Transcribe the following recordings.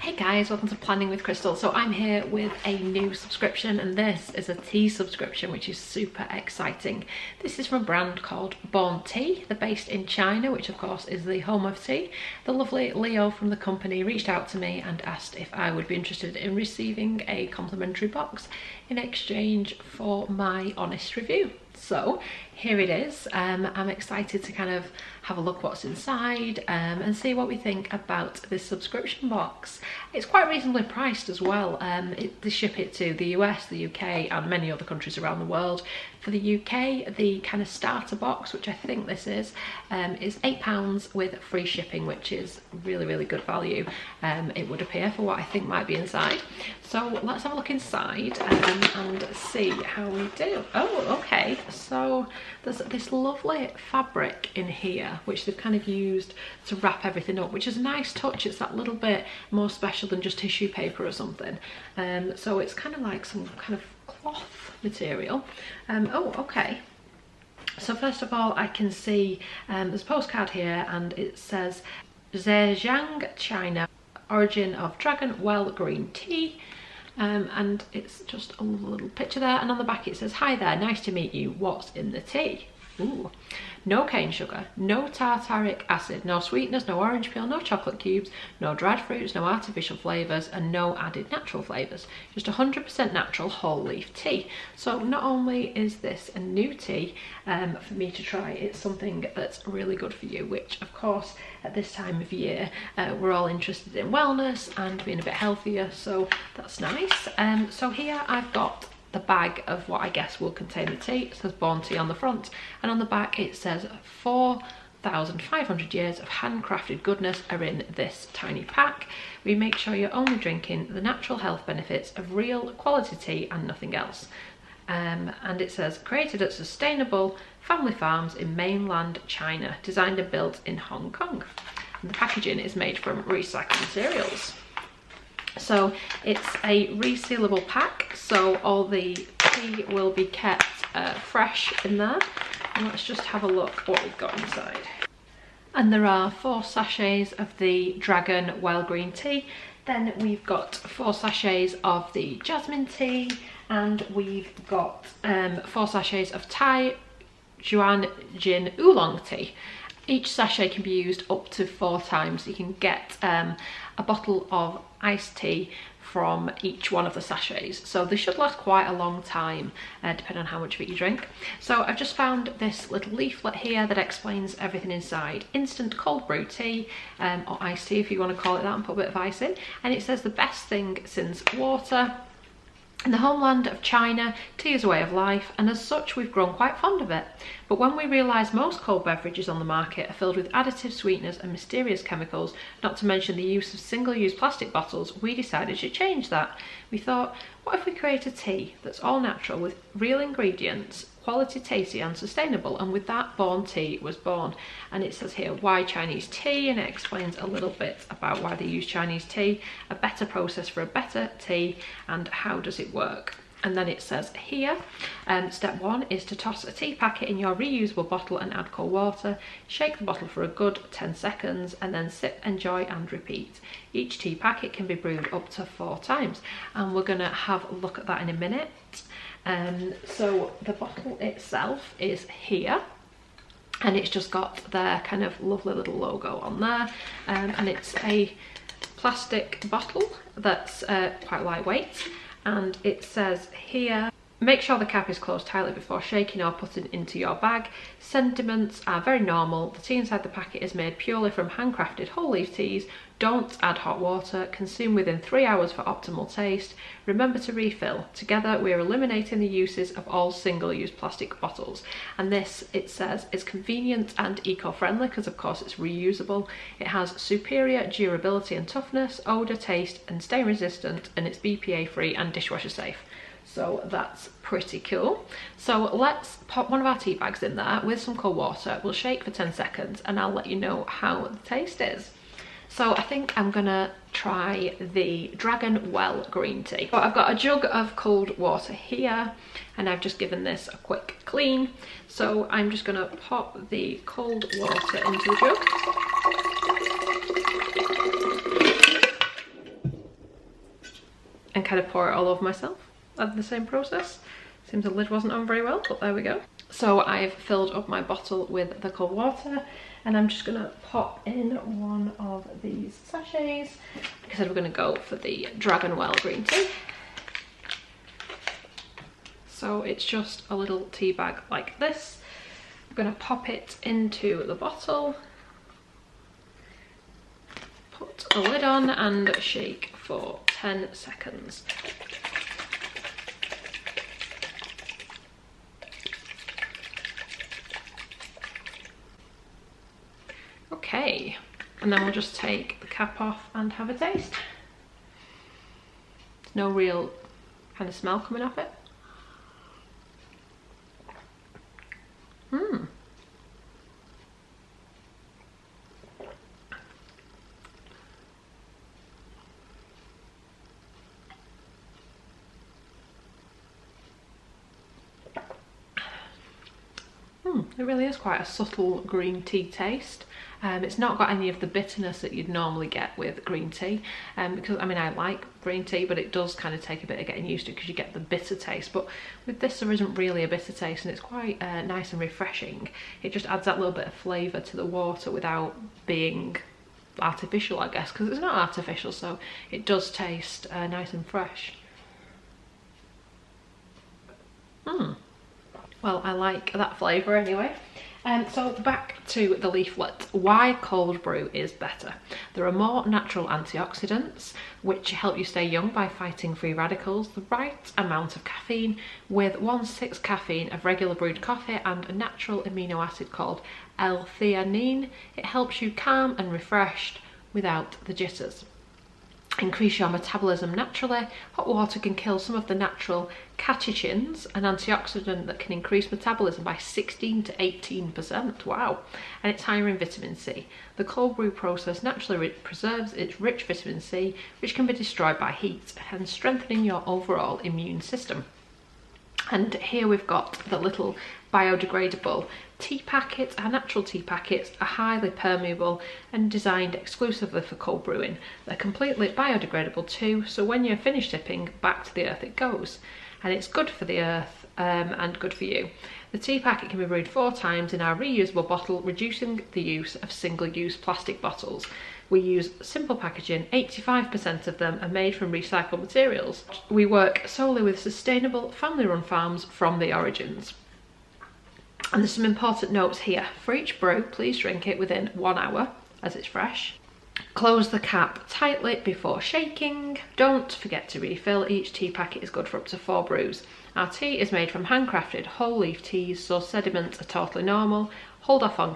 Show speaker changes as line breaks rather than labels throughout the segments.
Hey guys, welcome to Planning with Crystal. So I'm here with a new subscription, and this is a tea subscription, which is super exciting. This is from a brand called Born Tea. They're based in China, which of course is the home of tea. The lovely Leo from the company reached out to me and asked if I would be interested in receiving a complimentary box in exchange for my honest review. So here it is. I'm excited to kind of have a look what's inside and see what we think about this subscription box. It's quite reasonably priced as well. They ship it to the US, the UK and many other countries around the world. For the UK, the kind of starter box, which I think this is £8 with free shipping, which is really good value, it would appear, for what I think might be inside. So let's have a look inside and see how we do. Oh, okay, so there's this lovely fabric in here which they've kind of used to wrap everything up, which is a nice touch. It's that little bit more special than just tissue paper or something. So it's kind of like some kind of cloth material. Oh, okay. So first of all, I can see there's a postcard here and it says Zhejiang, China, origin of dragon well green tea. And it's just a little picture there, and on the back it says, "Hi there, nice to meet you, what's in the tea?" Ooh. No cane sugar, no tartaric acid, no sweeteners, no orange peel, no chocolate cubes, no dried fruits, no artificial flavours and no added natural flavours. Just 100% natural whole leaf tea. So not only is this a new tea for me to try, it's something that's really good for you, which of course at this time of year we're all interested in wellness and being a bit healthier, so that's nice. So here I've got the bag of what I guess will contain the tea. It says Born Tea on the front, and on the back it says 4,500 years of handcrafted goodness are in this tiny pack. We make sure you're only drinking the natural health benefits of real quality tea and nothing else. And it says created at sustainable family farms in mainland China, designed and built in Hong Kong. And the packaging is made from recycled materials. So it's a resealable pack, so all the tea will be kept fresh in there. And let's just have a look what we've got inside. And there are 4 sachets of the Dragon Well Green Tea. Then we've got 4 sachets of the Jasmine Tea, and we've got 4 sachets of Thai Juan Jin Oolong Tea. Each sachet can be used up to 4 times. You can get a bottle of iced tea from each one of the sachets, so they should last quite a long time depending on how much of it you drink. So I've just found this little leaflet here that explains everything inside. Instant cold brew tea, or iced tea if you want to call it that, and put a bit of ice in, and it says the best thing since water. In the homeland of China, tea is a way of life, and as such we've grown quite fond of it. But when we realised most cold beverages on the market are filled with additives, sweeteners and mysterious chemicals, not to mention the use of single-use plastic bottles, we decided to change that. We thought, what if we create a tea that's all natural with real ingredients, quality, tasty and sustainable? And with that, Born Tea was born. And it says here, why Chinese tea? And it explains a little bit about why they use Chinese tea, a better process for a better tea, and how does it work. And then it says here, step 1 is to toss a tea packet in your reusable bottle and add cold water. Shake the bottle for a good 10 seconds and then sip, enjoy and repeat. Each tea packet can be brewed up to 4 times. And we're going to have a look at that in a minute. So the bottle itself is here, and it's just got their kind of lovely little logo on there, and it's a plastic bottle that's quite lightweight, and it says here, make sure the cap is closed tightly before shaking or putting into your bag. Sentiments are very normal. The tea inside the packet is made purely from handcrafted whole leaf teas. Don't add hot water. Consume within 3 hours for optimal taste. Remember to refill. Together we are eliminating the uses of all single-use plastic bottles. And this, it says, is convenient and eco-friendly because of course it's reusable. It has superior durability and toughness, odour, taste and stain resistant, and it's BPA free and dishwasher safe. So that's pretty cool. So let's pop one of our tea bags in there with some cold water. We'll shake for 10 seconds and I'll let you know how the taste is. So I think I'm gonna try the Dragon Well Green Tea. So I've got a jug of cold water here and I've just given this a quick clean. So I'm just gonna pop the cold water into the jug. and kind of pour it all over myself. I did the same process. Seems the lid wasn't on very well, but there we go. So I've filled up my bottle with the cold water, and I'm just gonna pop in one of these sachets because we're gonna go for the Dragon Well green tea. So it's just a little tea bag like this. I'm gonna pop it into the bottle, put a lid on and shake for 10 seconds. Okay, and then we'll just take the cap off and have a taste. There's no real kind of smell coming off it. It really is quite a subtle green tea taste. It's not got any of the bitterness that you'd normally get with green tea, because I mean I like green tea, but it does kind of take a bit of getting used to because you get the bitter taste. But with this there isn't really a bitter taste, and it's quite nice and refreshing. It just adds that little bit of flavour to the water without being artificial, I guess, because it's not artificial, so it does taste nice and fresh. Well, I like that flavour anyway. So back to the leaflet. Why cold brew is better. There are more natural antioxidants which help you stay young by fighting free radicals, the right amount of caffeine with 1/6 caffeine of regular brewed coffee, and a natural amino acid called L-theanine. It helps you calm and refreshed without the jitters. Increase your metabolism naturally. Hot water can kill some of the natural catechins, an antioxidant that can increase metabolism by 16 to 18%. Wow. And it's higher in vitamin C. The cold brew process naturally preserves its rich vitamin C, which can be destroyed by heat, hence strengthening your overall immune system. And here we've got the little biodegradable tea packets. Our natural tea packets are highly permeable and designed exclusively for cold brewing. They're completely biodegradable too, so when you're finished sipping, back to the earth it goes. And it's good for the earth and good for you. The tea packet can be brewed 4 times in our reusable bottle, reducing the use of single-use plastic bottles. We use simple packaging, 85% of them are made from recycled materials. We work solely with sustainable family-run farms from the origins. And there's some important notes here. For each brew, please drink it within 1 hour as it's fresh. Close the cap tightly before shaking. Don't forget to refill. Each tea packet is good for up to 4 brews. Our tea is made from handcrafted whole leaf teas, so sediments are totally normal. Hold off on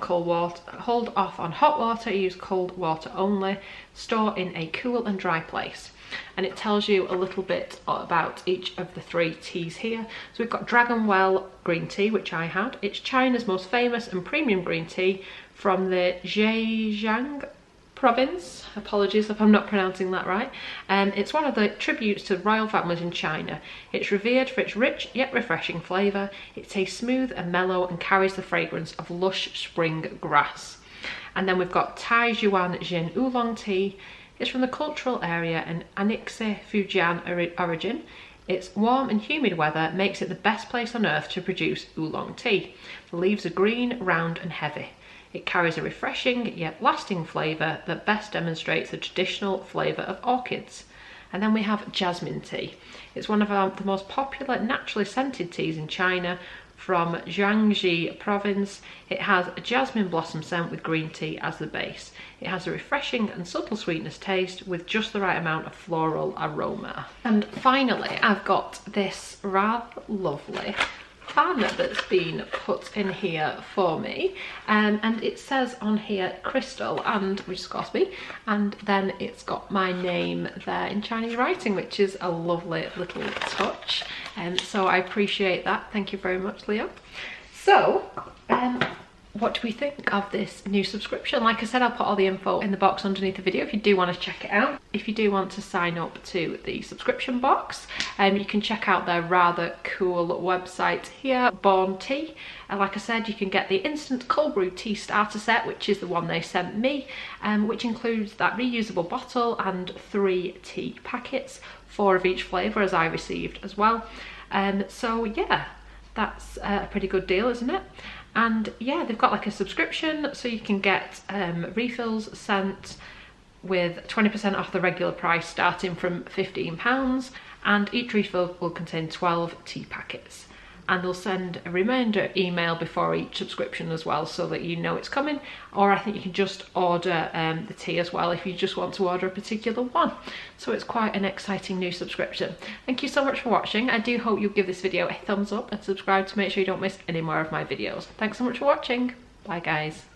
hot water, use cold water only. Store in a cool and dry place. And it tells you a little bit about each of the 3 teas here. So we've got Dragon Well green tea, which I had. It's China's most famous and premium green tea from the Zhejiang province. Apologies if I'm not pronouncing that right. It's one of the tributes to royal families in China. It's revered for its rich yet refreshing flavour. It tastes smooth and mellow and carries the fragrance of lush spring grass. And then we've got Taizhuan Jin Oolong tea. It's from the cultural area and Annexe Fujian origin. Its warm and humid weather makes it the best place on earth to produce oolong tea. The leaves are green, round and heavy. It carries a refreshing yet lasting flavour that best demonstrates the traditional flavour of orchids. And then we have Jasmine tea. It's one of the most popular naturally scented teas in China from Jiangxi province. It has a jasmine blossom scent with green tea as the base. It has a refreshing and subtle sweetness taste with just the right amount of floral aroma. And finally, I've got this rather lovely fan that's been put in here for me, and it says on here Crystal, and which is of course me, and then it's got my name there in Chinese writing, which is a lovely little touch, and so I appreciate that. Thank you very much, Leo. So what what do we think of this new subscription? Like I said, I'll put all the info in the box underneath the video if you do want to check it out. If you do want to sign up to the subscription box, you can check out their rather cool website here, Born Tea. And like I said, you can get the instant cold brew tea starter set, which is the one they sent me, which includes that reusable bottle and 3 tea packets, 4 of each flavour, as I received as well. So yeah, that's a pretty good deal, isn't it? And yeah, they've got like a subscription, so you can get refills sent with 20% off the regular price starting from £15, and each refill will contain 12 tea packets. And they'll send a reminder email before each subscription as well, so that you know it's coming. Or I think you can just order the tea as well if you just want to order a particular one. So it's quite an exciting new subscription. Thank you so much for watching. I do hope you'll give this video a thumbs up and subscribe to make sure you don't miss any more of my videos. Thanks so much for watching. Bye guys.